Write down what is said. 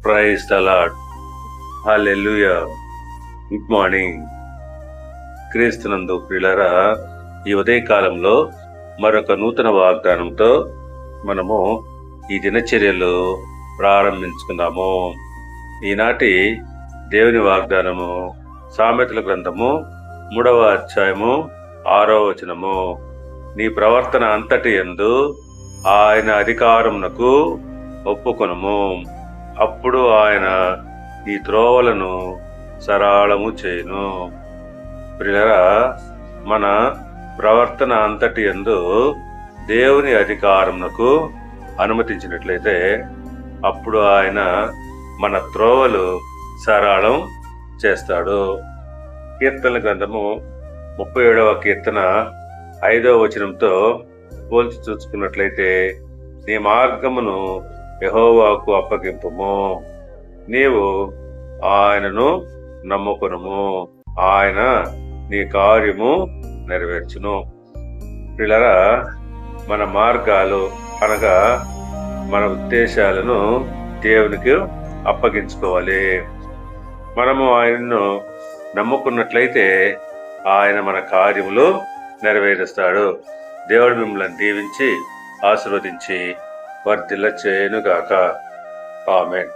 Praise the Lord. Hallelujah. Good morning. క్రీస్తునందు ప్రియులారా, ఈ ఉదయకాలంలో మరొక నూతన వాగ్దానంతో మనము ఈ దినచర్యలు ప్రారంభించుకుందాము. ఈనాటి దేవుని వాగ్దానము సామెతల గ్రంథము 3వ అధ్యాయము 6వ వచనము. నీ ప్రవర్తన అంతటి యందు ఆయన అధికారమునకు ఒప్పుకొనుము, అప్పుడు ఆయన నీ త్రోవలను సరళము చేయును. ప్రియులారా, మన ప్రవర్తన అంతటి యందు దేవుని అధికారమునకు అనుమతించినట్లయితే అప్పుడు ఆయన మన త్రోవలు సరళం చేస్తాడు. కీర్తనల గ్రంథము 37వ కీర్తన 5వ వచనంతో పోల్చి చూసుకున్నట్లయితే, నీ మార్గమును యెహోవాకు అప్పగింపుము, నీవు ఆయనను నమ్ముకొనుము, ఆయన నీ కార్యము నెరవేర్చును. పిల్లరా, మన మార్గాలు అనగా మన ఉద్దేశాలను దేవునికి అప్పగించుకోవాలి. మనము ఆయనను నమ్ముకున్నట్లయితే ఆయన మన కార్యములు నెరవేరుస్తాడు. దేవుడు మిమ్మల్ని దీవించి ఆశీర్వదించి వర్ధిల్ల చేయునుగాక. ఆమేన్.